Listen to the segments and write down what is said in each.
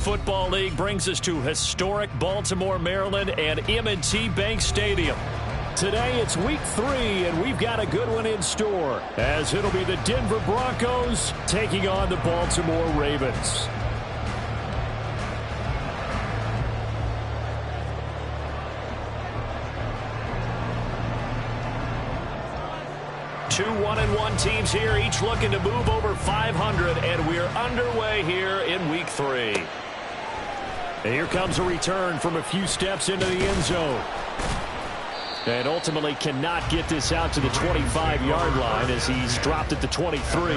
Football League brings us to historic Baltimore, Maryland and M&T Bank Stadium. Today it's week 3 and we've got a good one in store as it'll be the Denver Broncos taking on the Baltimore Ravens. Two 1-1 teams here, each looking to move over 500, and we're underway here in week 3. And here comes a return from a few steps into the end zone. And ultimately cannot get this out to the 25-yard line as he's dropped at the 23.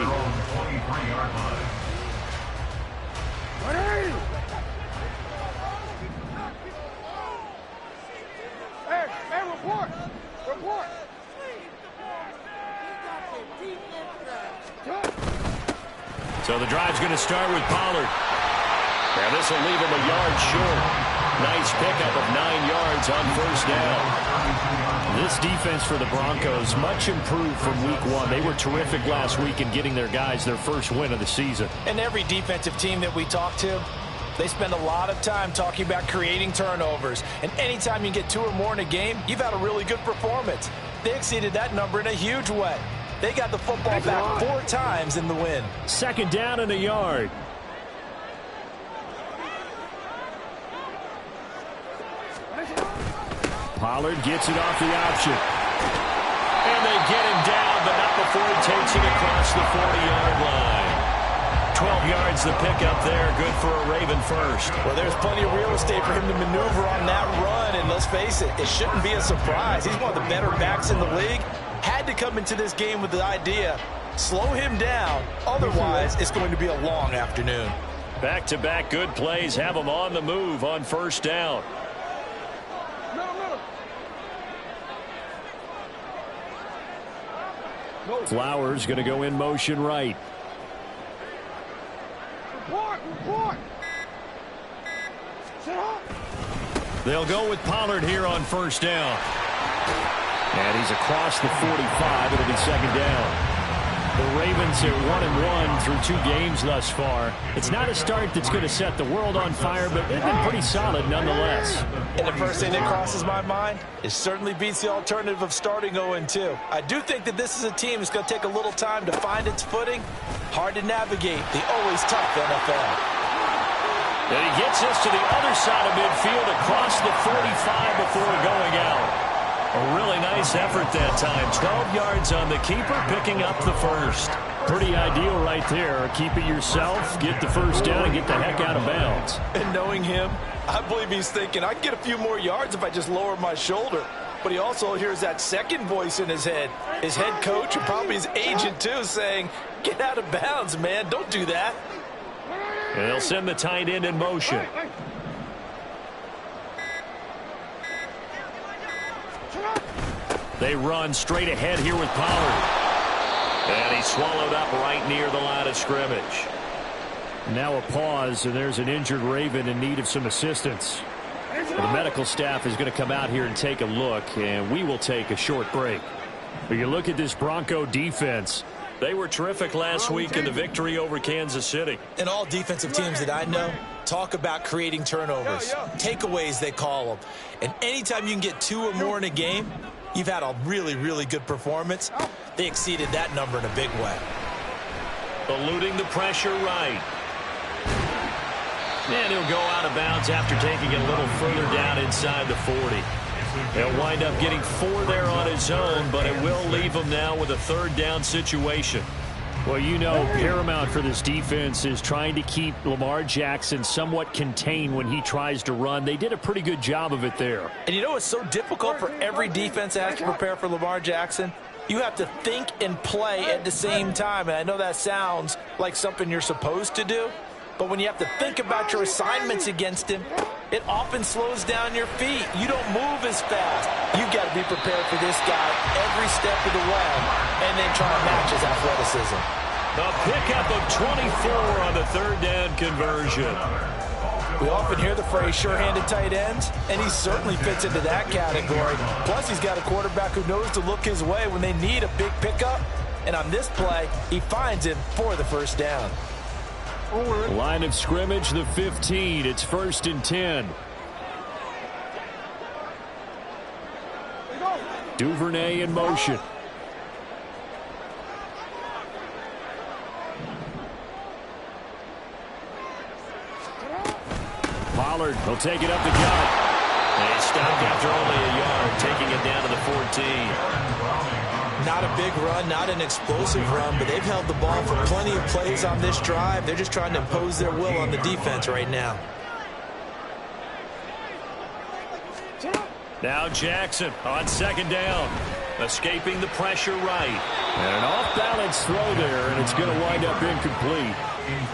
So the drive's going to start with Pollard. And this will leave him a yard short. Nice pickup of 9 yards on first down. This defense for the Broncos, much improved from week 1. They were terrific last week in getting their guys their first win of the season. And every defensive team that we talk to, they spend a lot of time talking about creating turnovers. And anytime you get 2 or more in a game, you've had a really good performance. They exceeded that number in a huge way. They got the football back 4 times in the win. Second down and a yard. Pollard gets it off the option. And they get him down, but not before he takes it across the 40-yard line. 12 yards the pickup there. Good for a Raven first. Well, there's plenty of real estate for him to maneuver on that run. And let's face it, it shouldn't be a surprise. He's one of the better backs in the league. Had to come into this game with the idea, slow him down. Otherwise, it's going to be a long afternoon. Back-to-back good plays have him on the move on first down. Flowers going to go in motion right. They'll go with Pollard here on first down. And he's across the 45. It'll be second down. The Ravens are 1-1 through 2 games thus far. It's not a start that's going to set the world on fire, but they've been pretty solid nonetheless. And the first thing that crosses my mind is certainly beats the alternative of starting 0-2. I do think that this is a team that's going to take a little time to find its footing. Hard to navigate the always tough NFL. And he gets us to the other side of midfield across the 45 before going out. A really nice effort that time. 12 yards on the keeper, picking up the first. Pretty ideal right there. Keep it yourself, get the first down, and get the heck out of bounds. And knowing him, I believe he's thinking, I can get a few more yards if I just lower my shoulder. But he also hears that second voice in his head. His head coach and probably his agent, too, saying, get out of bounds, man. Don't do that. And they'll send the tight end in motion. They run straight ahead here with Pollard. And he's swallowed up right near the line of scrimmage. Now a pause, and there's an injured Raven in need of some assistance. The medical staff is going to come out here and take a look, and we will take a short break. But you look at this Bronco defense. They were terrific last week in the victory over Kansas City. And all defensive teams that I know talk about creating turnovers. Takeaways, they call them. And anytime you can get 2 or more in a game, you've had a really, really good performance. They exceeded that number in a big way. Eluding the pressure right. And he'll go out of bounds after taking it a little further down inside the 40. He'll wind up getting 4 there on his own, but it will leave him now with a third down situation. Well, you know, paramount for this defense is trying to keep Lamar Jackson somewhat contained when he tries to run. They did a pretty good job of it there. And you know it's so difficult for every defense that has to prepare for Lamar Jackson? You have to think and play at the same time. And I know that sounds like something you're supposed to do. But when you have to think about your assignments against him, it often slows down your feet. You don't move as fast. You've got to be prepared for this guy every step of the way and then try to match his athleticism. A pickup of 24 on the third down conversion. We often hear the phrase sure-handed tight ends, and he certainly fits into that category. Plus, he's got a quarterback who knows to look his way when they need a big pickup. And on this play, he finds him for the first down. Line of scrimmage, the 15. It's 1st and 10. Duvernay in motion. Pollard will take it up the gut. They stopped after only a yard, taking it down to the 14. Not a big run, not an explosive run, but they've held the ball for plenty of plays on this drive. They're just trying to impose their will on the defense right now. Now Jackson on 2nd down. Escaping the pressure right. And an off-balance throw there, and it's going to wind up incomplete.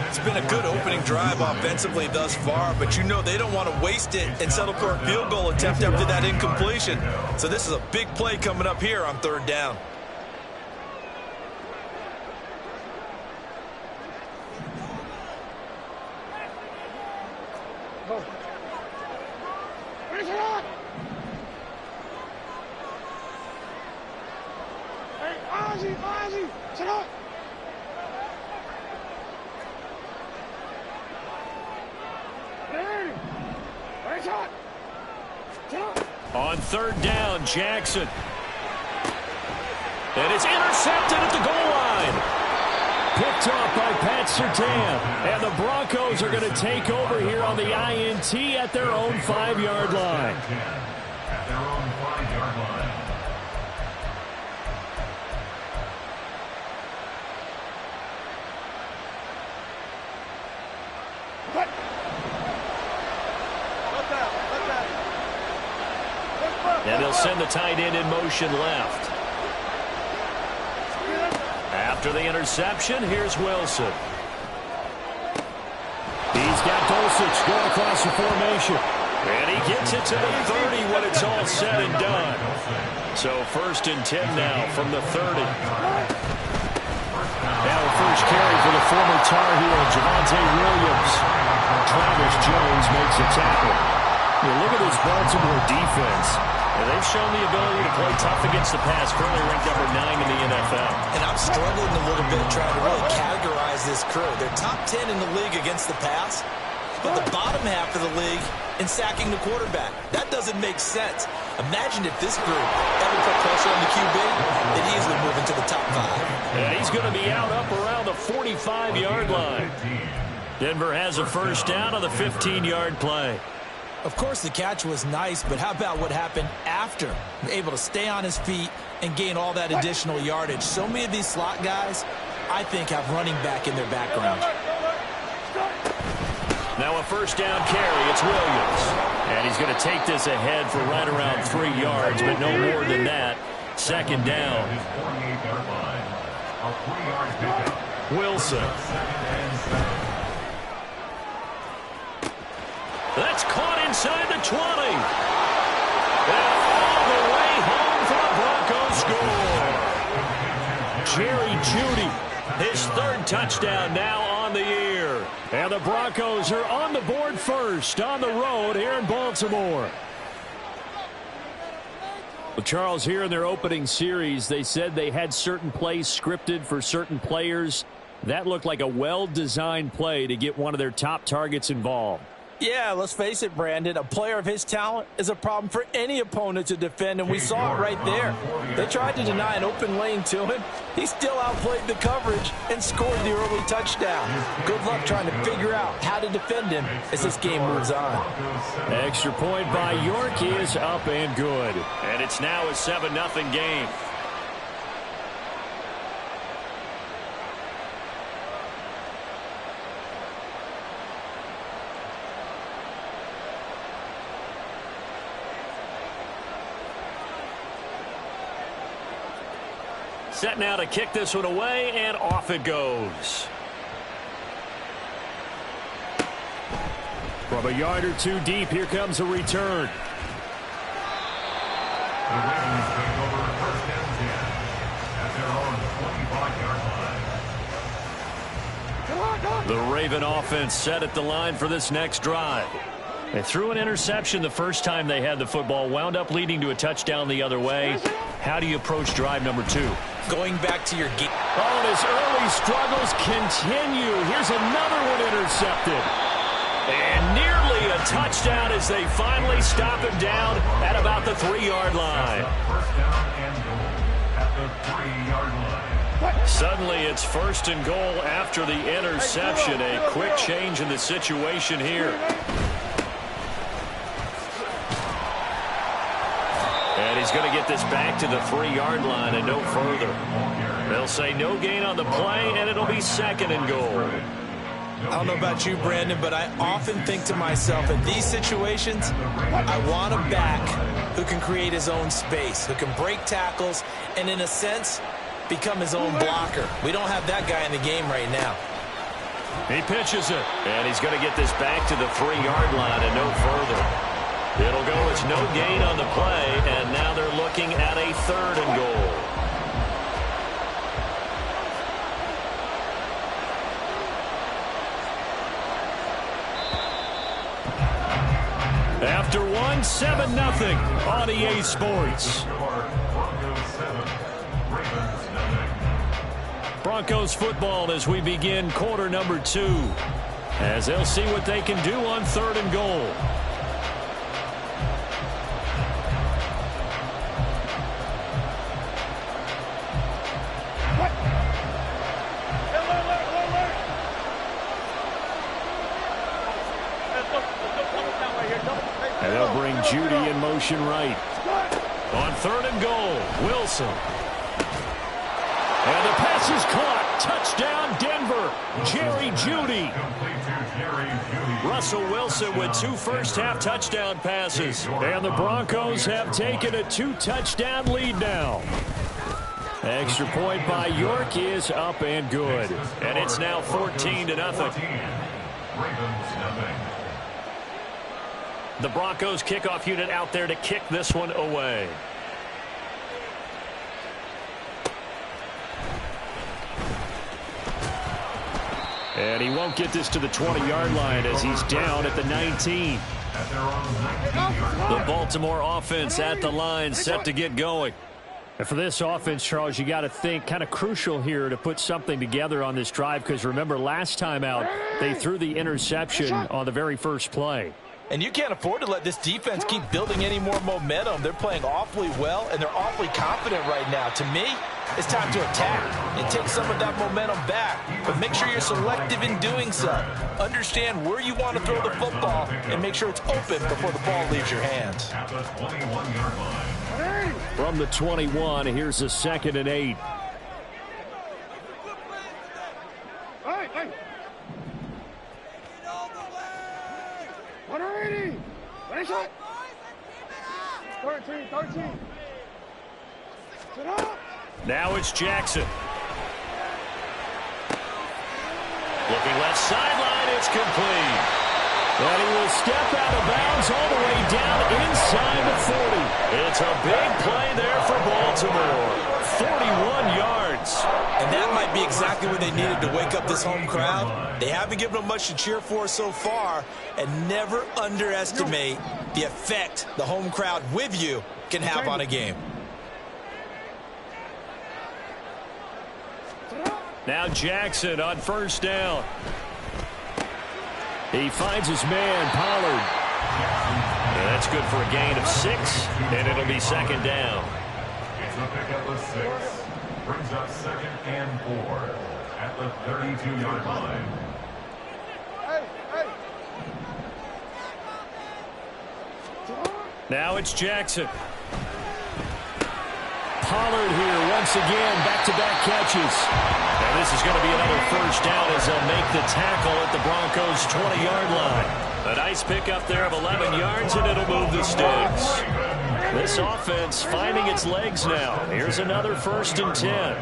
It's been a good opening drive offensively thus far, but you know they don't want to waste it and settle for a field goal attempt after that incompletion. So this is a big play coming up here on 3rd down. On 3rd down, Jackson. And it's intercepted at the goal line. Picked off by Pat Surtain. And the Broncos are going to take over here on the INT at their own 5-yard line. At their own 5-yard line. And he'll send the tight end in motion left. After the interception, here's Wilson. He's got Dulcich going across the formation. And he gets it to the 30 when it's all said and done. So 1st and 10 now from the 30. Now a first carry for the former Tar Heel, Javonte Williams. Travis Jones makes a tackle. You look at this Baltimore defense. And they've shown the ability to play tough against the pass, currently ranked number 9 in the NFL. And I'm struggling a little bit trying to really categorize this crew. They're top 10 in the league against the pass, but the bottom half of the league in sacking the quarterback. That doesn't make sense. Imagine if this group ever put pressure on the QB, they'd easily move into the top 5. And he's going to be out up around the 45-yard line. Denver has a first down on the 15-yard play. Of course, the catch was nice, but how about what happened after? Able to stay on his feet and gain all that additional yardage. So many of these slot guys, I think, have running back in their background. Now a first down carry. It's Williams. And he's going to take this ahead for right around 3 yards, but no more than that. 2nd down. Wilson. That's caught inside the 20. And all the way home for the Broncos score. Jerry Jeudy, his 3rd touchdown now on the year. And the Broncos are on the board first on the road here in Baltimore. Well, Charles, here in their opening series, they said they had certain plays scripted for certain players. That looked like a well-designed play to get one of their top targets involved. Yeah, let's face it, Brandon. A player of his talent is a problem for any opponent to defend, and we saw it right there. They tried to deny an open lane to him. He still outplayed the coverage and scored the early touchdown. Good luck trying to figure out how to defend him as this game moves on. Extra point by York is up and good. And it's now a 7-0 game. Set now to kick this one away, and off it goes. From a yard or two deep, here comes a return. The Ravens take over first and 10 at their own 25-yard line. The Raven offense set at the line for this next drive. They threw an interception the first time they had the football, wound up leading to a touchdown the other way. How do you approach drive number 2? Going back to your game. Oh, and his early struggles continue. Here's another one intercepted. And nearly a touchdown as they finally stop him down at about the 3-yard line. First down and goal at the 3-yard line. Suddenly it's 1st and goal after the interception. A quick change in the situation here. And he's going to get this back to the 3-yard line and no further. They'll say no gain on the play, and it'll be 2nd and goal. I don't know about you, Brandon, but I often think to myself, in these situations, I want a back who can create his own space, who can break tackles, and in a sense, become his own blocker. We don't have that guy in the game right now. He pitches it. And he's going to get this back to the 3-yard line and no further. It'll go as no gain on the play, and now they're looking at a 3rd and goal. After one, 7-0 on EA Sports. Broncos football as we begin quarter number 2. As they'll see what they can do on 3rd and goal. And they'll bring Judy in motion right. On 3rd and goal, Wilson. And the pass is caught. Touchdown, Denver. Jerry Judy. Russell Wilson with 2 first-half touchdown passes. And the Broncos have taken a 2-touchdown lead now. Extra point by York is up and good. And it's now 14-0. The Broncos kickoff unit out there to kick this one away. And he won't get this to the 20-yard line as he's down at the 19. The Baltimore offense at the line, set to get going. And for this offense, Charles, you got to think kind of crucial here to put something together on this drive, because remember last time out they threw the interception on the very first play. And you can't afford to let this defense keep building any more momentum. They're playing awfully well, and they're awfully confident right now. To me, it's time to attack and take some of that momentum back. But make sure you're selective in doing so. Understand where you want to throw the football and make sure it's open before the ball leaves your hands. From the 21, here's a 2nd and 8. Now it's Jackson. Looking left sideline, it's complete. And he will step out of bounds all the way down inside the 40. It's a big play there for Baltimore. 41 yards. And that might be exactly what they needed to wake up this home crowd. They haven't given them much to cheer for so far. And never underestimate the effect the home crowd with you can have on a game. Now Jackson on 1st down. He finds his man, Pollard. And that's good for a gain of 6, and it'll be 2nd down. It's a pickup of 6. Brings up 2nd and 4 at the 32-yard line. Now it's Jackson. Pollard here once again, back-to-back catches. And this is going to be another 1st down as they'll make the tackle at the Broncos' 20-yard line. A nice pickup there of 11 yards, and it'll move the sticks. This offense finding its legs now. Here's another 1st and 10.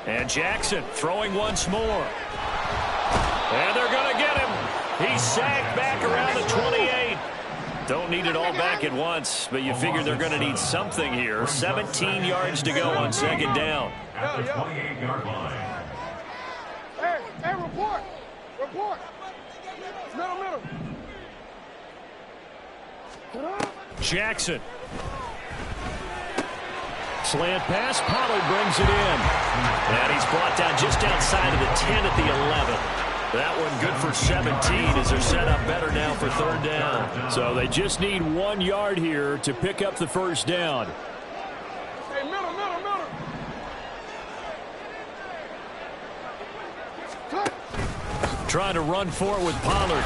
And Jackson throwing once more. And they're going to get him. He's sacked back around the 28. Don't need it all back at once, but you figure they're going to need something here. 17 yards to go on 2nd down. At the 28-yard line. Hey, report. Middle. Jackson. Slant pass. Pollard brings it in. And he's brought down just outside of the 10 at the 11. That one good for 17 as they're set up better now for third down. So they just need 1 yard here to pick up the first down. Hey, middle. Trying to run for it with Pollard.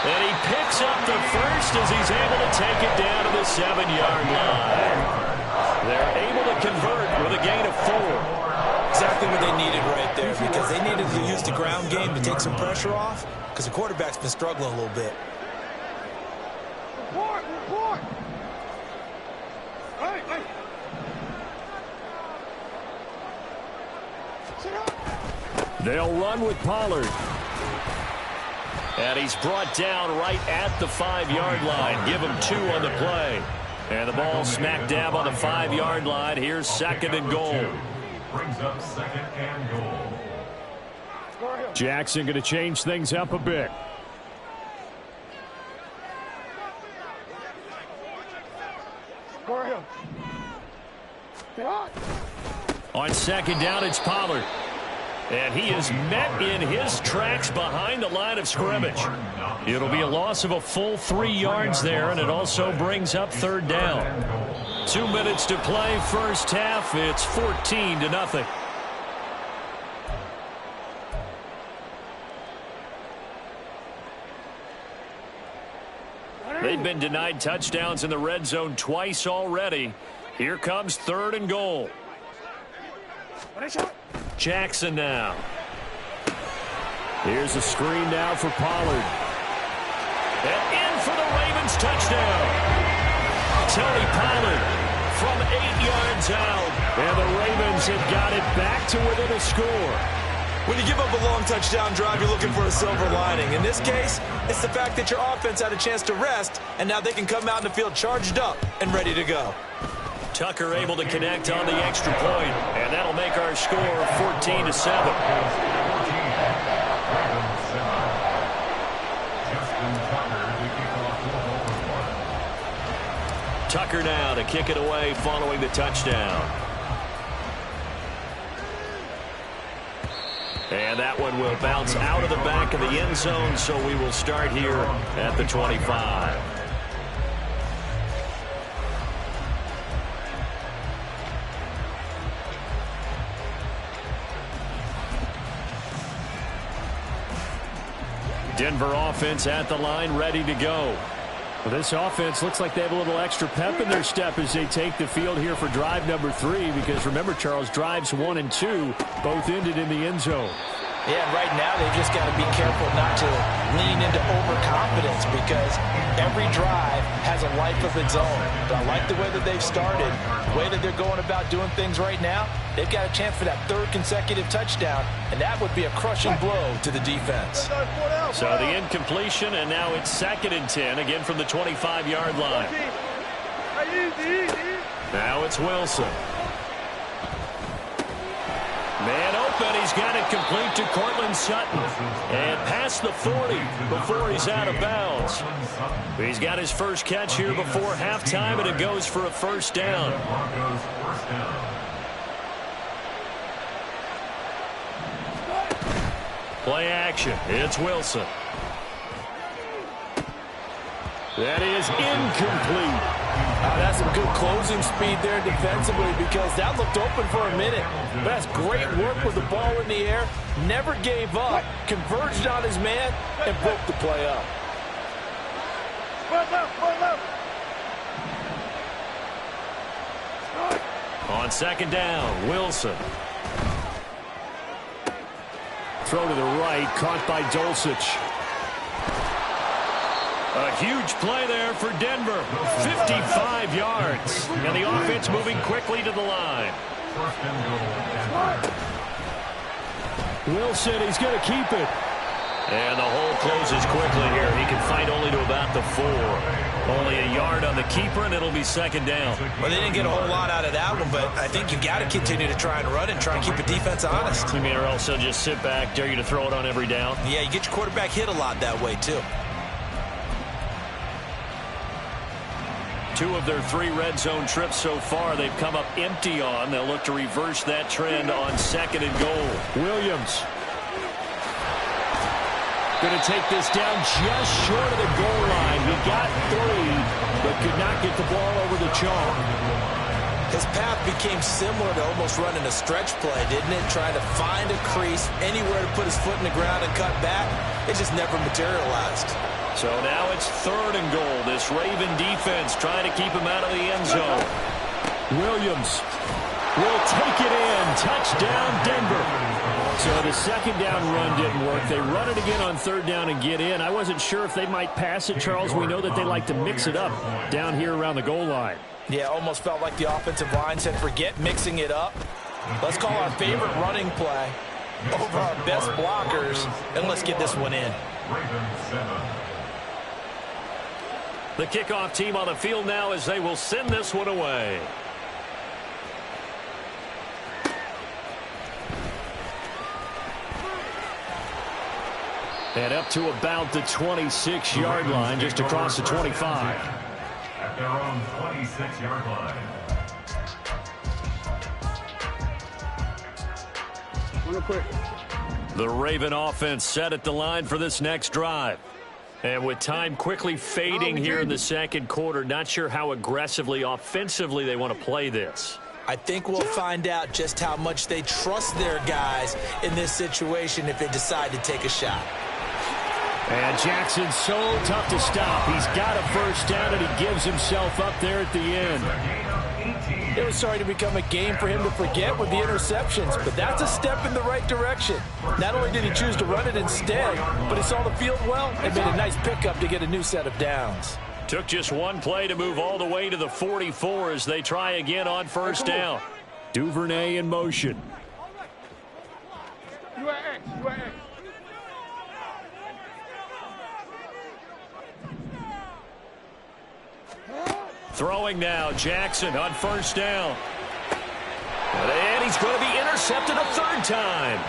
And he picks up the first as he's able to take it down to the 7-yard line. They're able to convert with a gain of 4. Exactly what they needed right there, because they needed to use the ground game to take some pressure off, because the quarterback's been struggling a little bit. Report. Hey. Sit up. They'll run with Pollard. And he's brought down right at the 5-yard line. Give him 2 on the play. And the ball smack dab on the 5-yard line. Here's 2nd and goal. Brings up 2nd and goal. Jackson going to change things up a bit. Go ahead. On 2nd down, it's Pollard. And he is met in his tracks behind the line of scrimmage. It'll be a loss of a full 3 yards there, and it also brings up 3rd down. 2 minutes to play first half. It's 14-0. They've been denied touchdowns in the red zone twice already. Here comes 3rd and goal. Jackson now. Here's a screen now for Pollard. And in for the Ravens touchdown. Tony Pollard from 8 yards out. And the Ravens have got it back to within a score. When you give up a long touchdown drive, you're looking for a silver lining. In this case, it's the fact that your offense had a chance to rest, and now they can come out in the field charged up and ready to go. Tucker able to connect on the extra point, and that'll make our score 14-7. Tucker now to kick it away following the touchdown. And that one will bounce out of the back of the end zone, so we will start here at the 25. Denver offense at the line, ready to go. Well, this offense looks like they have a little extra pep in their step as they take the field here for drive number 3, because remember, Charles, drives 1 and 2 both ended in the end zone. Yeah, and right now they've just got to be careful not to lean into overconfidence, because every drive has a life of its own. But I like the way that they've started, the way that they're going about doing things right now. They've got a chance for that 3rd consecutive touchdown, and that would be a crushing blow to the defense. So the incompletion, and now it's 2nd and 10, again from the 25-yard line. Now it's Wilson. Man open, he's got it complete to Cortland Sutton. And past the 40 before he's out of bounds. He's got his first catch here before halftime, and it goes for a first down. Play action, it's Wilson. That is incomplete. That's some good closing speed there defensively, because that looked open for a minute. But that's great work with the ball in the air. Never gave up, converged on his man, and broke the play up. On 2nd down, Wilson. Throw to the right, caught by Dulcich. A huge play there for Denver. 55 yards. And the offense moving quickly to the line. Wilson, he's going to keep it. And the hole closes quickly here. He can fight only to about the 4. Only a yard on the keeper, and it'll be 2nd down. Well, they didn't get a whole lot out of that one, but I think you got to continue to try and run and try and keep the defense honest. You mean, or else they'll just sit back, dare you to throw it on every down? Yeah, you get your quarterback hit a lot that way, too. 2 of their 3 red zone trips so far they've come up empty on. They'll look to reverse that trend on 2nd and goal. Williams going to take this down just short of the goal line. He got 3, but could not get the ball over the chalk. His path became similar to almost running a stretch play, didn't it? Trying to find a crease, anywhere to put his foot in the ground and cut back. It just never materialized. So now it's 3rd and goal. This Raven defense trying to keep him out of the end zone. Williams will take it in. Touchdown, Denver. So the 2nd down run didn't work. They run it again on 3rd down and get in. I wasn't sure if they might pass it, Charles. We know that they like to mix it up down here around the goal line. Yeah, almost felt like the offensive line said, forget mixing it up. Let's call our favorite running play over our best blockers, and let's get this one in. The kickoff team on the field now as they will send this one away. And up to about the 26-yard line, just across the 25. At their own 26-yard line. Real quick. The Raven offense set at the line for this next drive. And with time quickly fading here in the 2nd quarter, not sure how aggressively, offensively they want to play this. I think we'll find out just how much they trust their guys in this situation if they decide to take a shot. And Jackson's so tough to stop. He's got a 1st down, and he gives himself up there at the end. It was starting to become a game for him to forget with the interceptions, but that's a step in the right direction. Not only did he choose to run it instead, but he saw the field well and made a nice pickup to get a new set of downs. Took just 1 play to move all the way to the 44 as they try again on 1st down. Duvernay in motion. You at X. You at X. Throwing now, Jackson on 1st down. And he's going to be intercepted a 3rd time.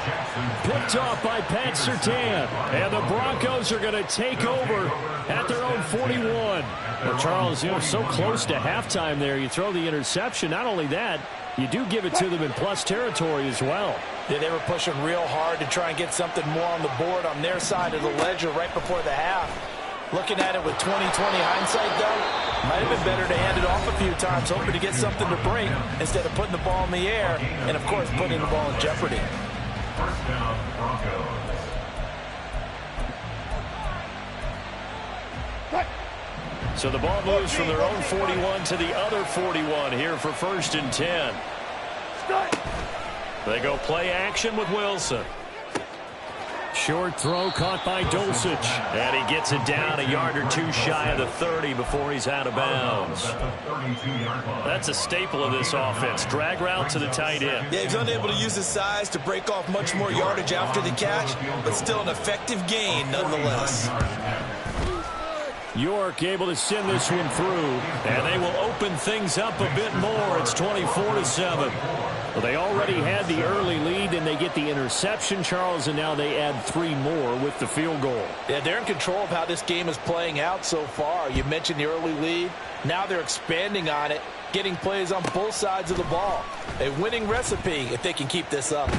Picked off by Pat Surtain. And the Broncos are going to take over at their own 41. Well, Charles, so close to halftime there. You throw the interception. Not only that, you do give it to them in plus territory as well. Yeah, they were pushing real hard to try and get something more on the board on their side of the ledger right before the half. Looking at it with 20/20 hindsight, though, might have been better to hand it off a few times, hoping to get something to break instead of putting the ball in the air and, of course, putting the ball in jeopardy. 1st down, Broncos. So the ball moves from their own 41 to the other 41 here for 1st and 10. They go play action with Wilson. Short throw caught by Dulcich. And he gets it down a yard or 2 shy of the 30 before he's out of bounds. That's a staple of this offense. Drag route to the tight end. Yeah, he's unable to use his size to break off much more yardage after the catch, but still an effective gain nonetheless. York able to send this one through, and they will open things up a bit more. It's 24-7. Well, they already had the early lead, and they get the interception, Charles, and now they add 3 more with the field goal. Yeah, they're in control of how this game is playing out so far. You mentioned the early lead. Now they're expanding on it, getting plays on both sides of the ball. A winning recipe if they can keep this up.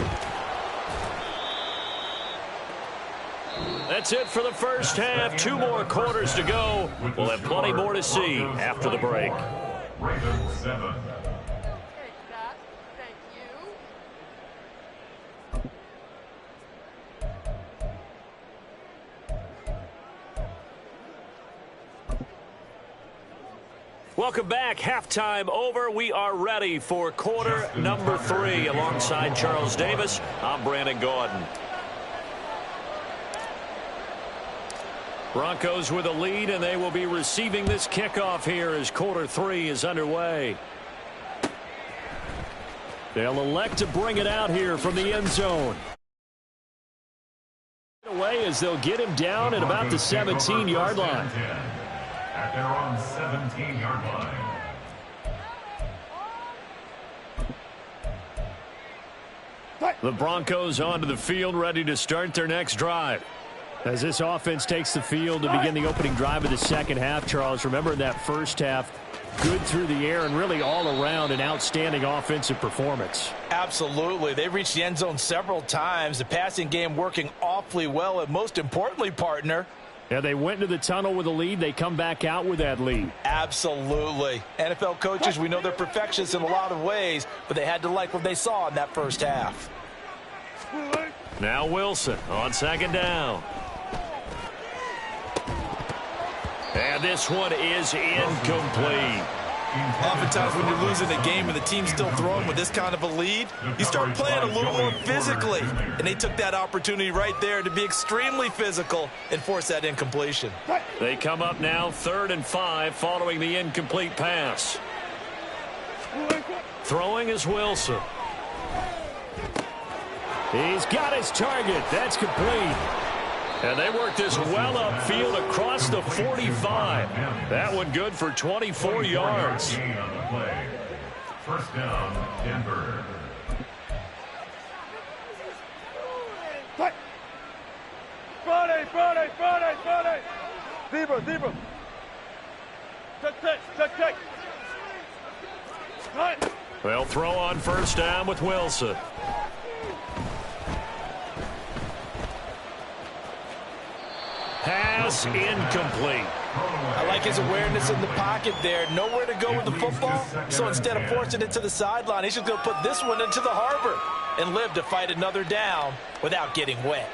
That's it for the 1st half. 2 more quarters to go. We'll have plenty more to see after the break. Ravens 7. Welcome back. Halftime over. We are ready for quarter number 3. Alongside Charles Davis, I'm Brandon Gordon. Broncos with a lead, and they will be receiving this kickoff here as quarter 3 is underway. They'll elect to bring it out here from the end zone. Away as they'll get him down at about the 17-yard line. At their own 17-yard line. The Broncos onto the field, ready to start their next drive. As this offense takes the field to begin the opening drive of the 2nd half, Charles, remember in that 1st half, good through the air and really all around an outstanding offensive performance. Absolutely. They reached the end zone several times. The passing game working awfully well, and most importantly, partner, yeah, they went into the tunnel with a lead. They come back out with that lead. Absolutely. NFL coaches, we know they're perfectionists in a lot of ways, but they had to like what they saw in that first half. Now Wilson on second down. And this one is incomplete. Oftentimes when you're losing a game and the team's still throwing with this kind of a lead, you start playing a little more physically. And they took that opportunity right there to be extremely physical and force that incompletion. They come up now 3rd and 5 following the incomplete pass. Throwing is Wilson. He's got his target. That's complete. And they work this well upfield across the 45. That one good for 24 yards. First down, Denver. Friday. Zebra. Check. Right. They'll throw on first down with Wilson. Pass incomplete. I like his awareness in the pocket there. Nowhere to go with the football. So instead of forcing it to the sideline, he's just going to put this one into the harbor and live to fight another down without getting wet.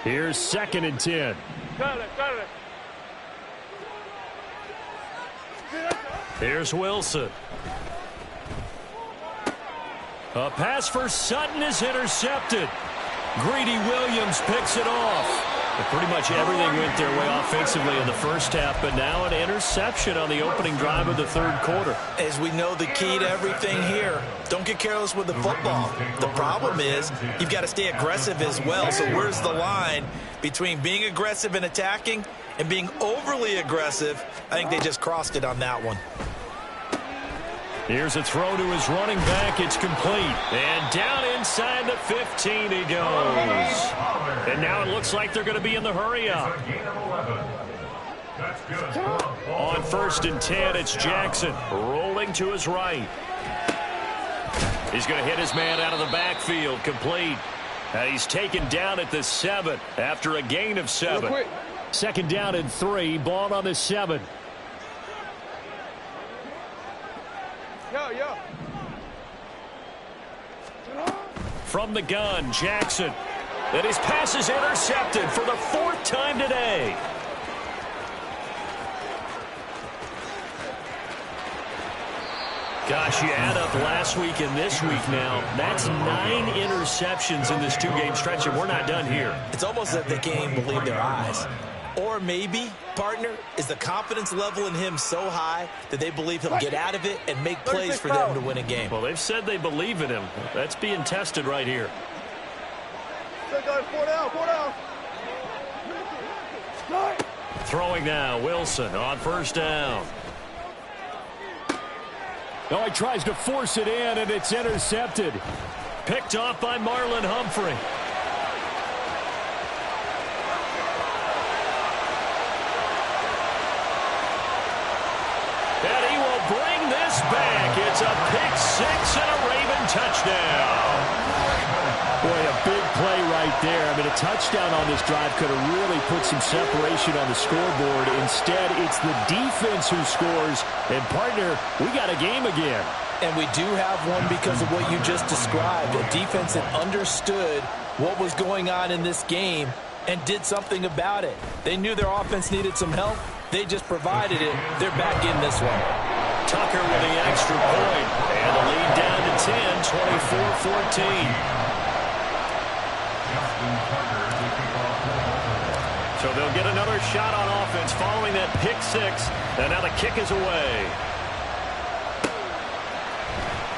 Here's 2nd and 10. Got it. Here's Wilson. A pass for Sutton is intercepted. Greedy Williams picks it off. And pretty much everything went their way offensively in the first half, but now an interception on the opening drive of the 3rd quarter. As we know, the key to everything here, don't get careless with the football. The problem is you've got to stay aggressive as well. So where's the line between being aggressive and attacking and being overly aggressive? I think they just crossed it on that one. Here's a throw to his running back. It's complete. And down inside the 15 he goes. And now it looks like they're going to be in the hurry-up. On 1st and 10, it's Jackson rolling to his right. He's going to hit his man out of the backfield. Complete. He's taken down at the 7 after a gain of 7. 2nd down and 3. Ball on the 7. Yo. From the gun, Jackson. And his pass is intercepted for the 4th time today. Gosh, you add up last week and this week now. That's 9 interceptions in this 2-game stretch, and we're not done here. It's almost like they can't even believe their eyes. Or maybe, partner, is the confidence level in him so high that they believe he'll get out of it and make plays for them to win a game. Well, they've said they believe in him. That's being tested right here. 4 down. Throwing now, Wilson on first down. Oh, he tries to force it in, and it's intercepted. Picked off by Marlon Humphrey. And he will bring this back. It's a pick-6 and a Raven touchdown. Boy, a big play right there. I mean, a touchdown on this drive could have really put some separation on the scoreboard. Instead, it's the defense who scores. And, partner, we got a game again. And we do have one because of what you just described. A defense that understood what was going on in this game and did something about it. They knew their offense needed some help. They just provided it. They're back in this one. Tucker with the extra point. And the lead down to 10, 24-14. So they'll get another shot on offense following that pick-6. And now the kick is away.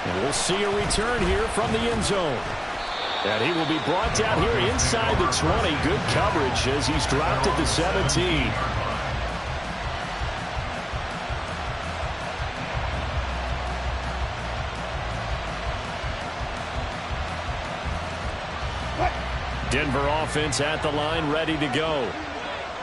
And we'll see a return here from the end zone. And he will be brought down here inside the 20. Good coverage as he's dropped at the 17. Denver offense at the line, ready to go.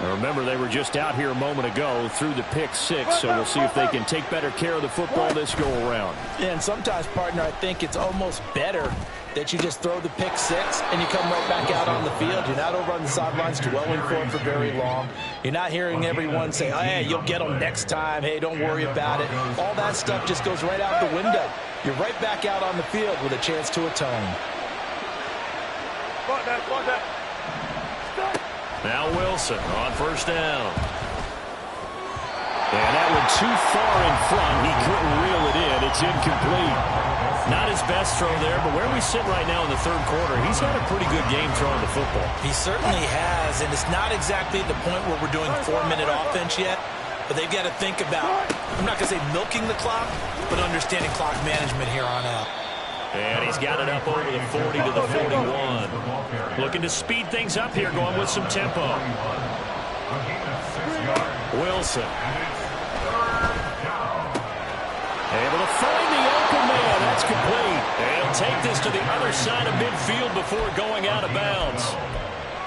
Now remember, they were just out here a moment ago through the pick six, so we'll see if they can take better care of the football this go-around. Yeah, and sometimes, partner, I think it's almost better that you just throw the pick six and you come right back out on the field. You're not over on the sidelines dwelling for it for very long. You're not hearing everyone say, oh, hey, you'll get them next time. Hey, don't worry about it. All that stuff just goes right out the window. You're right back out on the field with a chance to atone. Now Wilson on first down. And that one too far in front. He couldn't reel it in. It's incomplete. Not his best throw there, but where we sit right now in the third quarter, he's had a pretty good game throwing the football. He certainly has, and it's not exactly at the point where we're doing 4-minute offense yet, but they've got to think about, I'm not going to say milking the clock, but understanding clock management here on out. And he's got it up over the 40 to the 41. Looking to speed things up here, going with some tempo. Wilson. Able to find the open man. That's complete. And he'll take this to the other side of midfield before going out of bounds.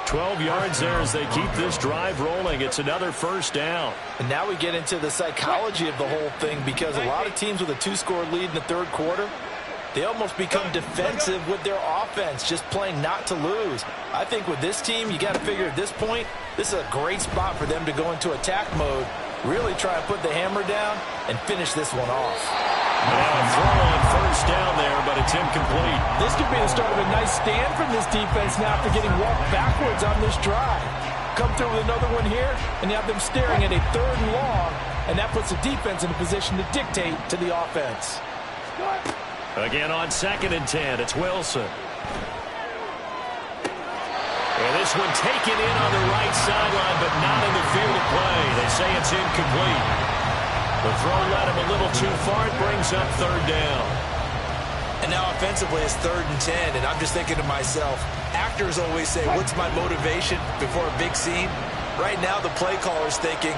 12 yards there as they keep this drive rolling. It's another first down. And now we get into the psychology of the whole thing, because a lot of teams with a 2-score lead in the third quarter, they almost become defensive with their offense, just playing not to lose. I think with this team, you got to figure at this point, this is a great spot for them to go into attack mode, really try and put the hammer down and finish this one off. Now a throw on first down there, but it's incomplete. This could be the start of a nice stand from this defense now after getting walked backwards on this drive. Come through with another one here, and you have them staring at a 3rd and long, and that puts the defense in a position to dictate to the offense. Again on 2nd and 10, it's Wilson. And this one taken in on the right sideline, but not in the field of play. They say it's incomplete. The throw led him a little too far. It brings up 3rd down. And now offensively it's 3rd and 10, and I'm just thinking to myself, actors always say, what's my motivation before a big scene? Right now the play caller's thinking,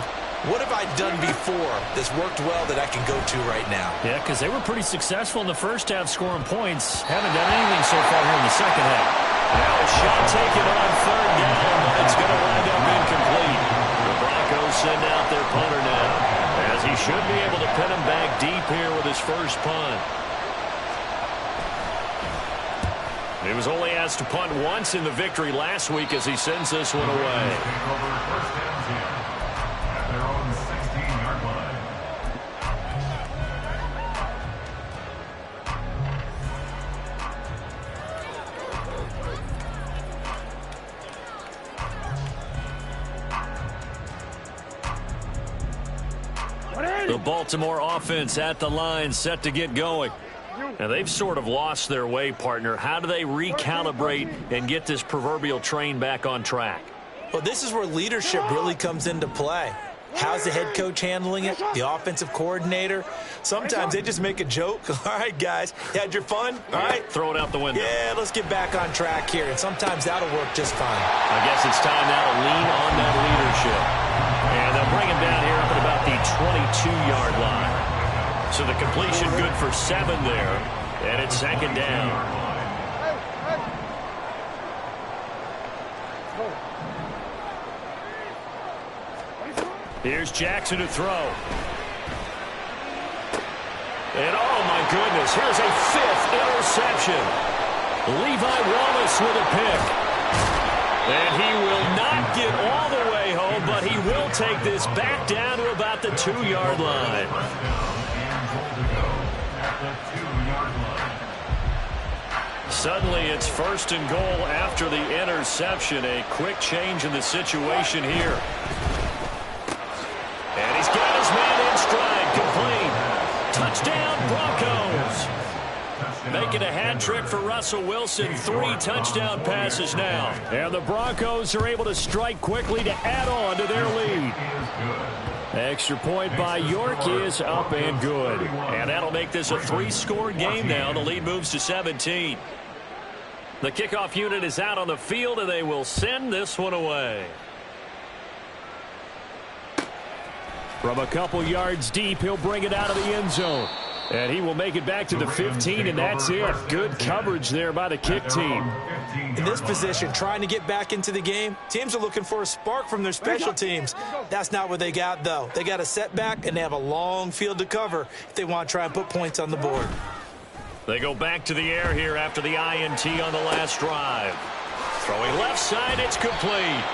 what have I done before that's worked well that I can go to right now? Yeah, because they were pretty successful in the first half scoring points. Haven't done anything so far here in the second half. Now a shot taken on 3rd down, but it's going to wind up incomplete. The Broncos send out their punter now, as he should be able to pin him back deep here with his first punt. He was only asked to punt once in the victory last week as he sends this one away. The Baltimore offense at the line, set to get going. Now, they've sort of lost their way, partner. How do they recalibrate and get this proverbial train back on track? Well, this is where leadership really comes into play. How's the head coach handling it? The offensive coordinator? Sometimes they just make a joke. All right, guys, you had your fun? All right. Throw it out the window. Yeah, let's get back on track here. And sometimes that'll work just fine. I guess it's time now to lean on that leadership. And they'll bring him down here up at about the 22-yard line. So the completion good for 7 there. And it's 2nd down. Here's Jackson to throw. And oh my goodness, here's a 5th interception. Levi Wallace with a pick. And he will not get all the way home, but he will take this back down to about the 2-yard line. Suddenly it's 1st and goal after the interception. A quick change in the situation here. And he's got his man in stride, complete. Touchdown, Broncos. Making a hat trick for Russell Wilson. 3 touchdown passes now. And the Broncos are able to strike quickly to add on to their lead. Extra point by York is up and good. And that'll make this a 3-score game now. The lead moves to 17. The kickoff unit is out on the field, and they will send this one away. From a couple yards deep, he'll bring it out of the end zone. And he will make it back to the 15, and that's it. Good coverage there by the kick team. In this position, trying to get back into the game, teams are looking for a spark from their special teams. That's not what they got, though. They got a setback, and they have a long field to cover if they want to try and put points on the board. They go back to the air here after the INT on the last drive. Throwing left side, it's complete.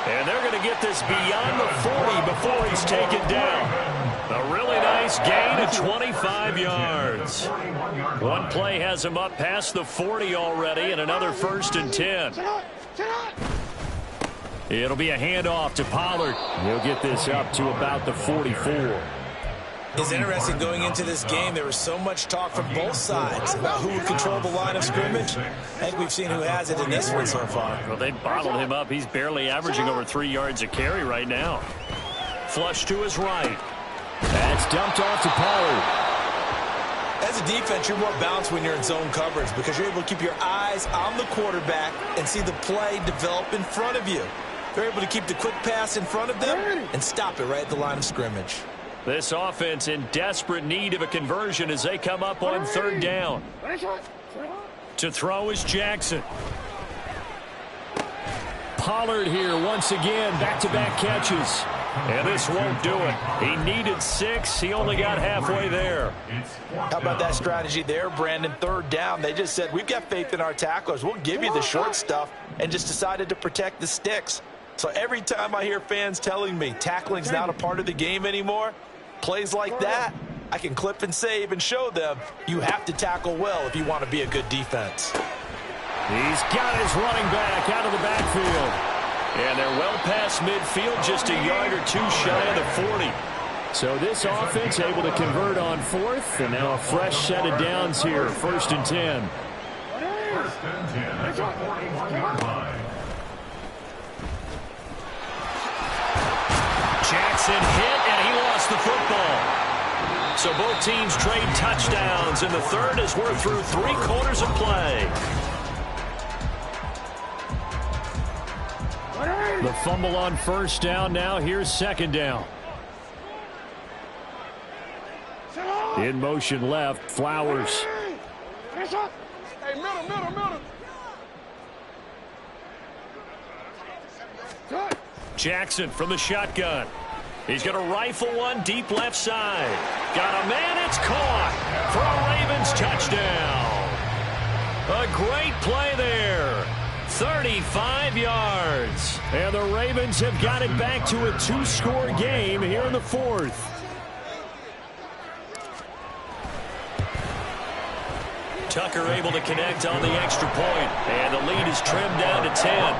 And they're going to get this beyond the 40 before he's taken down. A really nice gain of 25 yards. One play has him up past the 40 already, and another 1st and 10. It'll be a handoff to Pollard. He'll get this up to about the 44. It's interesting going into this game. There was so much talk from both sides about who would control the line of scrimmage. I think we've seen who has it in this one so far. Well, they bottled him up. He's barely averaging over 3 yards a carry right now. Flush to his right. That's dumped off to Pollard. As a defense, you're more balanced when you're in zone coverage because you're able to keep your eyes on the quarterback and see the play develop in front of you. They're able to keep the quick pass in front of them and stop it right at the line of scrimmage. This offense in desperate need of a conversion as they come up on 3rd down. To throw is Jackson. Pollard here once again, back-to-back catches. And this won't do it. He needed 6. He only got halfway there. How about that strategy there, Brandon? 3rd down. They just said, we've got faith in our tacklers. We'll give you the short stuff, and just decided to protect the sticks. So every time I hear fans telling me tackling's not a part of the game anymore, plays like that, I can clip and save and show them you have to tackle well if you want to be a good defense. He's got his running back out of the backfield. And they're well past midfield, just a yard or 2 shy of the 40. So this offense able to convert on 4th, and now a fresh set of downs here, 1st and 10. 1st and 10 at the 41-yard line. Jackson hit, and he lost the football. So both teams trade touchdowns, and the 3rd as we're through 3 quarters of play. The fumble on 1st down. Now here's 2nd down. In motion left, Flowers. Hey, middle. Jackson from the shotgun. He's going to rifle one deep left side. Got a man, it's caught for a Ravens touchdown. A great play there. 35 yards. And the Ravens have got it back to a 2-score game here in the 4th. Tucker able to connect on the extra point. And the lead is trimmed down to 10.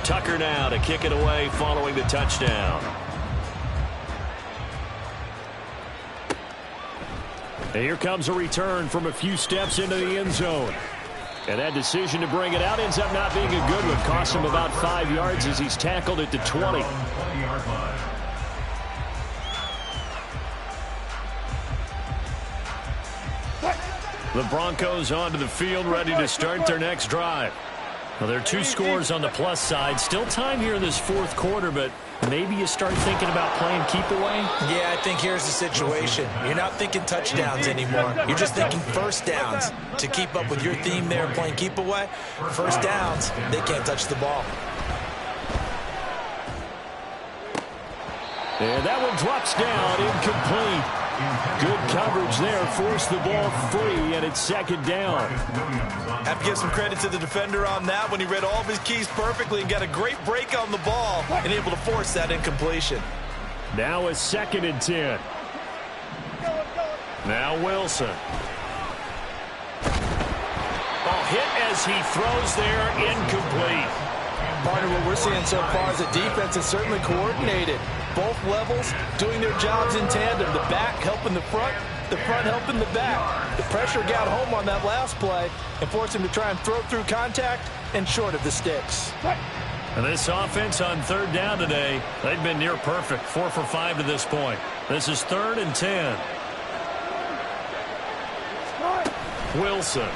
Tucker now to kick it away following the touchdown. And here comes a return from a few steps into the end zone. And that decision to bring it out ends up not being a good one. Cost him about 5 yards as he's tackled at the 20. The Broncos onto the field, ready to start their next drive. Well, there are 2 scores on the plus side. Still time here in this 4th quarter, but maybe you start thinking about playing keep away? Yeah, I think here's the situation. You're not thinking touchdowns anymore. You're just thinking 1st downs. To keep up with your theme there, playing keep away, 1st downs, they can't touch the ball. And that one drops down, incomplete. Good coverage there, forced the ball free, and it's 2nd down. Have to give some credit to the defender on that when he read all of his keys perfectly and got a great break on the ball and able to force that incompletion. Now a 2nd and 10. Now Wilson. Ball hit as he throws there, incomplete. Partner, what we're seeing so far is the defense is certainly coordinated. Both levels doing their jobs in tandem. The back helping the front helping the back. The pressure got home on that last play and forced him to try and throw through contact and short of the sticks. And this offense on 3rd down today, they've been near perfect. 4 for 5 to this point. This is 3rd and 10. Wilson.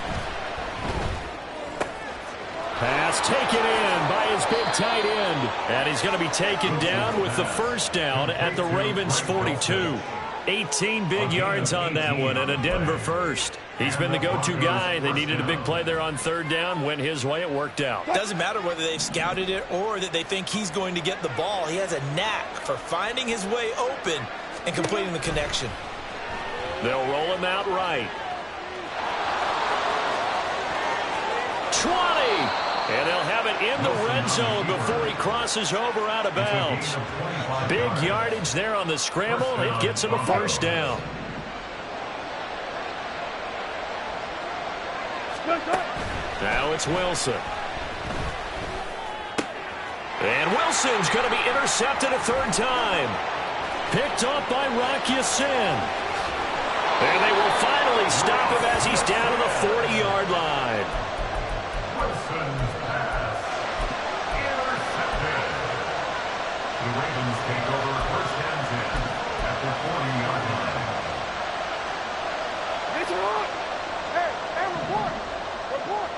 Pass taken in by his big tight end. And he's going to be taken down with the first down at the Ravens' 42. 18 big yards on that one and a Denver first. He's been the go-to guy. They needed a big play there on third down. Went his way. It worked out. Doesn't matter whether they've scouted it or that they think he's going to get the ball. He has a knack for finding his way open and completing the connection. They'll roll him out right. 20. And they'll have it in the red zone before he crosses over out of bounds. Big yardage there on the scramble. It gets him a first down. Now it's Wilson. And Wilson's going to be intercepted a third time. Picked off by Rock Ya-Sin. And they will finally stop him as he's down to the 40-yard line. Wilson's pass intercepted. The Ravens take over first and 10 at the 40-yard line. Get your hook. Hey, report. Report.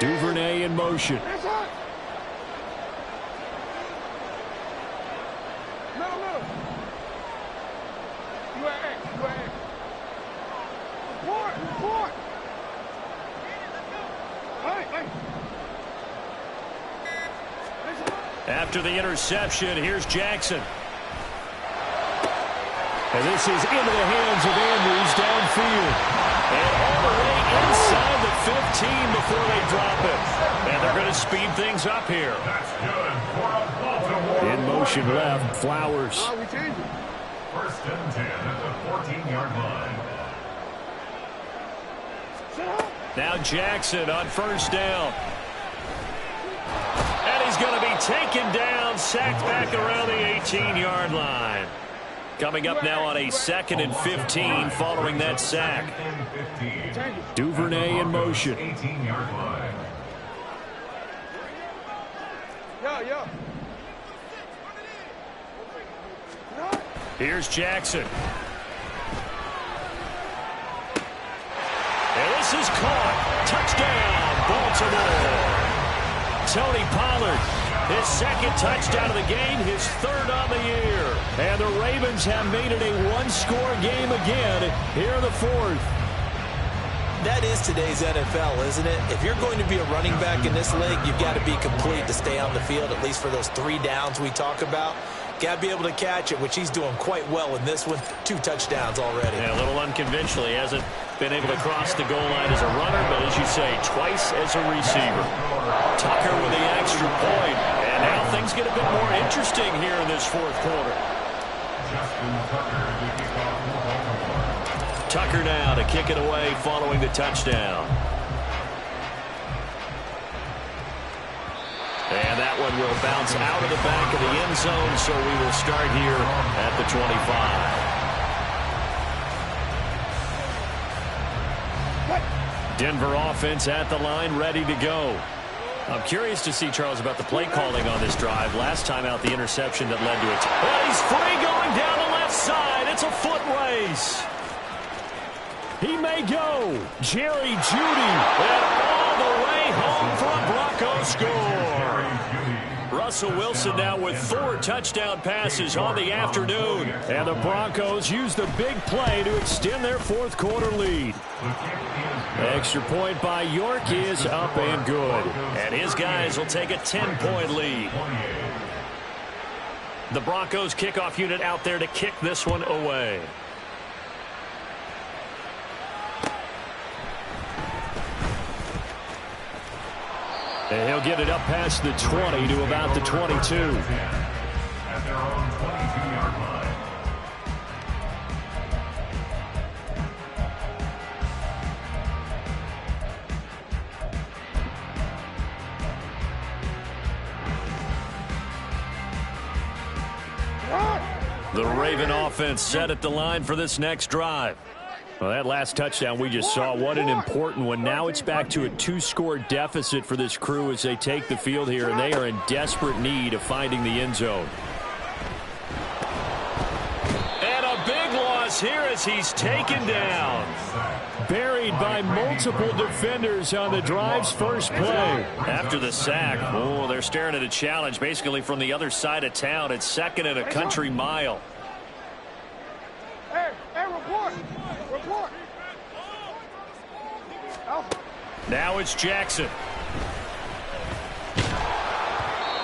Duvernay in motion. That's hot. Middle. You at A. Report. Hey. After the interception, here's Jackson. And this is into the hands of Andrews downfield. And all the way inside the 15 before they drop it. And they're going to speed things up here. That's good for a Baltimore. In motion left, Flowers. Oh, we changed it. First and 10 at the 14-yard line. Now Jackson on first down. And he's going to be taken down, sacked back around the 18-yard line. Coming up now on a 2nd and 15 following that sack. Duvernay in motion. 18-yard line. Yeah. Here's Jackson. And this is caught. Touchdown, Baltimore. Tony Pollard, his second touchdown of the game, his third on the year. And the Ravens have made it a one-score game again here in the fourth. That is today's NFL, isn't it? If you're going to be a running back in this league, you've got to be complete to stay on the field, at least for those 3 downs we talk about. Got to be able to catch it, which he's doing quite well in this one. 2 touchdowns already. Yeah, a little unconventional. He hasn't been able to cross the goal line as a runner, but as you say, twice as a receiver. Tucker with the extra point. And now things get a bit more interesting here in this fourth quarter. Tucker now to kick it away following the touchdown. And that one will bounce out of the back of the end zone, so we will start here at the 25. Denver offense at the line, ready to go. I'm curious to see, Charles, about the play calling on this drive. Last time out, the interception that led to it. Well, he's free going down the left side. It's a foot race. He may go. Jerry Jeudy. And all the way home for a Bronco score. Russell Wilson now with 4 touchdown passes on the afternoon. And the Broncos use the big play to extend their fourth quarter lead. Extra point by York is up and good. And his guys will take a 10-point lead. The Broncos kickoff unit out there to kick this one away. And he'll get it up past the 20 to about the 22. At their own 22-yard line. The Raven offense set at the line for this next drive. Well, that last touchdown we just saw, what an important one. Now it's back to a 2-score deficit for this crew as they take the field here, and they are in desperate need of finding the end zone. And a big loss is here as he's taken down. Buried by multiple defenders on the drive's first play. After the sack, oh, they're staring at a challenge basically from the other side of town. It's second and a country mile. Hey, report. Report. Now it's Jackson.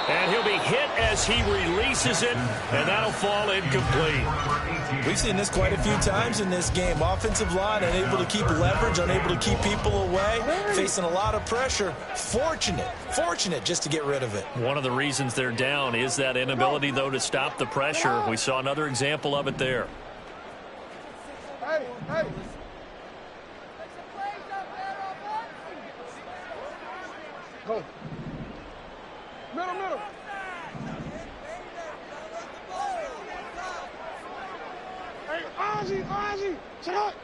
And he'll be hit as he releases it, and that'll fall incomplete. We've seen this quite a few times in this game. Offensive line unable to keep leverage, unable to keep people away, facing a lot of pressure. Fortunate just to get rid of it. One of the reasons they're down is that inability, though, to stop the pressure. We saw another example of it there. Hey. Go. Middle. Hey, Ozzy, sit up.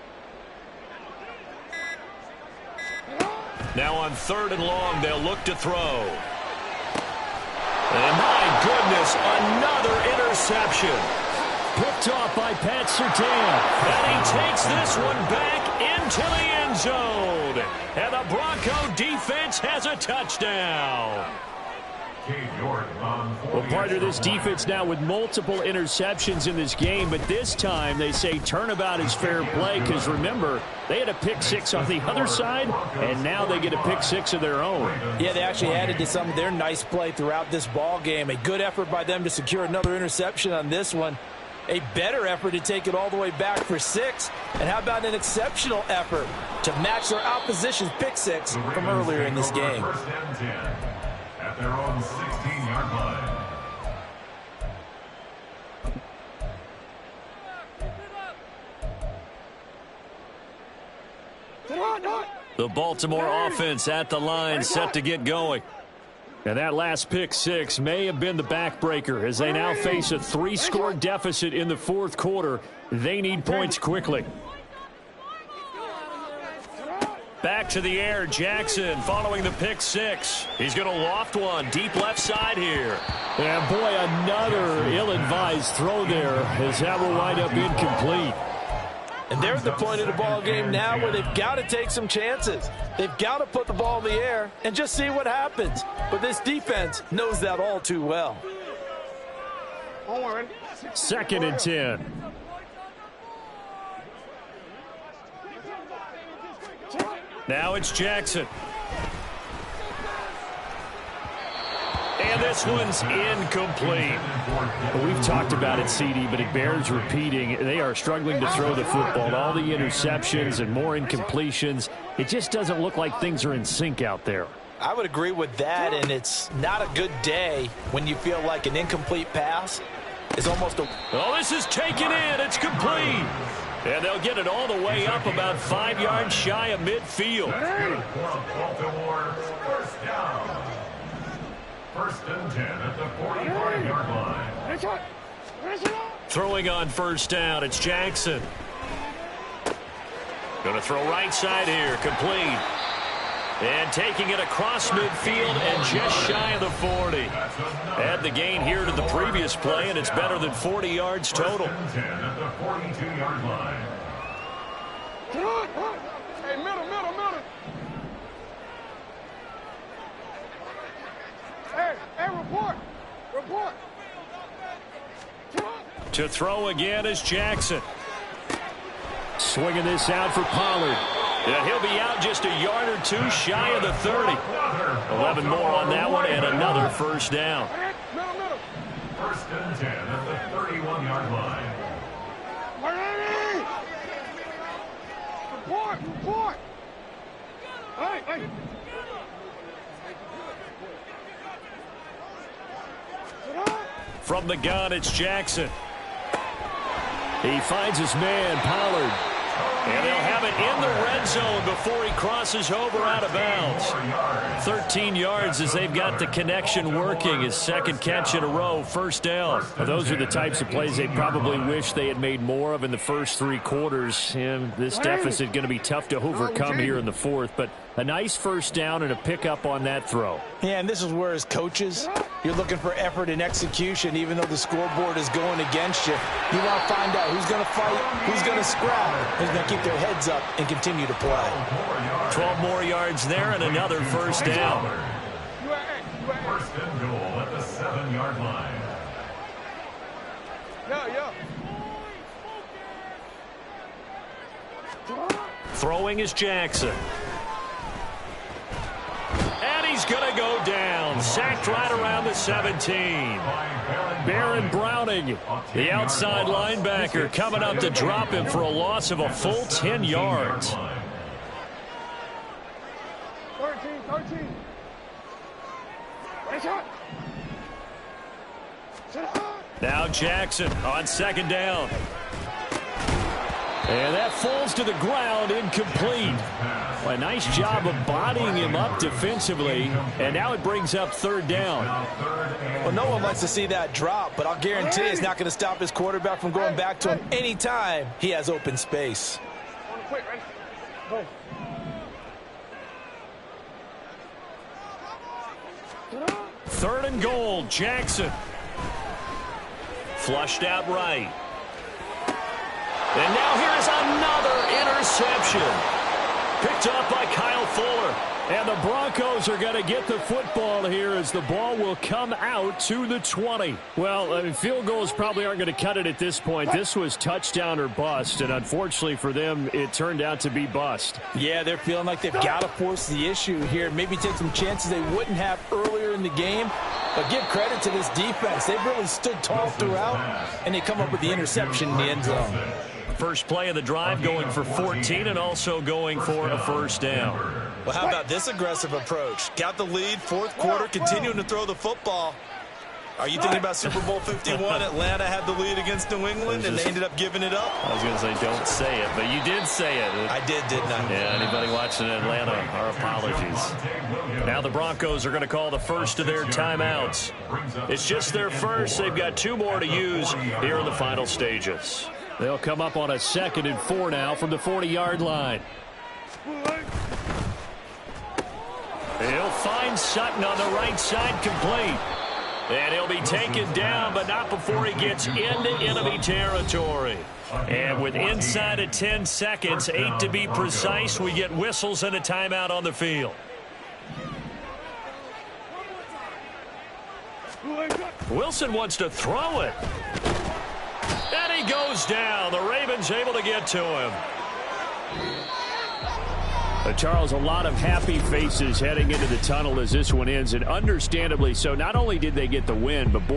Now on 3rd and long, they'll look to throw. And my goodness, another interception. Picked off by Pat Surtain. And he takes this one back into the end zone. And the Bronco defense has a touchdown. Well, part of this defense now with multiple interceptions in this game, but this time they say turnabout is fair play because, remember, they had a pick six on the other side, and now they get a pick six of their own. Yeah, they actually added to some of their nice play throughout this ball game. A good effort by them to secure another interception on this one. A better effort to take it all the way back for 6. And how about an exceptional effort to match their opposition's pick six from earlier in this game. At their own 16-yard line. The Baltimore offense at the line, set to get going. And that last pick six may have been the backbreaker as they now face a 3-score deficit in the 4th quarter. They need points quickly. Back to the air, Jackson following the pick six. He's going to loft one deep left side here. And boy, another ill-advised throw there as that will wind up incomplete. And they're at the point of the ball game now where they've got to take some chances. They've got to put the ball in the air and just see what happens. But this defense knows that all too well. 2nd and 10. Now it's Jackson. And this one's incomplete. We've talked about it, CD, but it bears repeating. They are struggling to throw the football. All the interceptions and more incompletions. It just doesn't look like things are in sync out there. I would agree with that, and it's not a good day when you feel like an incomplete pass is almost a... Oh, this is taken in. It's complete. And they'll get it all the way up about 5 yards shy of midfield. Baltimore, first down. 1st and 10 at the 45-yard line. Throwing on 1st down, it's Jackson. Going to throw right side here, complete. And taking it across midfield and just shy of the 40. Add the gain here to the previous play, and it's better than 40 yards total. 1st and 10 at the 42-yard line. Hey, middle. Hey, report. To throw again is Jackson. Swinging this out for Pollard. Yeah, he'll be out just a yard or two shy of the 30. 11 more on that one and another 1st down. Middle. 1st and 10 at the 31-yard line. Report. Hey. From the gun, it's Jackson. He finds his man, Pollard. And they'll have it in the red zone before he crosses over out of bounds. 13 yards as they've got the connection working. His 2nd catch in a row, 1st down. Well, those are the types of plays they probably wish they had made more of in the first 3 quarters. And this deficit going to be tough to overcome here in the 4th. But a nice 1st down and a pickup on that throw. Yeah, and this is where his coaches You're looking for effort and execution, even though the scoreboard is going against you. You want to find out who's going to fight, who's going to scrap, who's going to keep their heads up and continue to play. 12 more yards there and another first down. First and goal at the 7-yard line. Throwing is Jackson. And he's going to go down. Sacked right around the 17. Baron Browning, the outside linebacker, coming up to drop him for a loss of a full 10 yards. 13. Now Jackson on second down. And that falls to the ground, incomplete. Well, a nice job of bodying him up defensively, and now it brings up third down. Well, no one likes to see that drop, but I'll guarantee it's not going to stop his quarterback from going back to him anytime he has open space. Quick, ready? Go. Third and goal, Jackson. Flushed out right. And now here's another interception. Picked off by Kyle Fuller. And the Broncos are going to get the football here as the ball will come out to the 20. Well, I mean, field goals probably aren't going to cut it at this point. This was touchdown or bust, and unfortunately for them, it turned out to be bust. Yeah, they're feeling like they've got to force the issue here. Maybe take some chances they wouldn't have earlier in the game. But give credit to this defense. They've really stood tall throughout, and they come up with the interception in the end zone. First play of the drive going for 14 and also going for a first down. Well, how about this aggressive approach? Got the lead, fourth quarter, continuing to throw the football. Are you thinking about Super Bowl 51? Atlanta had the lead against New England, and they ended up giving it up? I was going to say don't say it, but you did say it. I did, didn't I? Yeah, anybody watching Atlanta, our apologies. Now the Broncos are going to call the first of their timeouts. It's just their first. They've got 2 more to use here in the final stages. They'll come up on a 2nd and 4 now from the 40-yard line. He'll find Sutton on the right side, complete. And he'll be taken down, but not before he gets into enemy territory. And with inside of 10 seconds, 8 to be precise, we get whistles and a timeout on the field. Wilson wants to throw it. And he goes down. The Ravens able to get to him. Charles, a lot of happy faces heading into the tunnel as this one ends, and understandably so. Not only did they get the win, but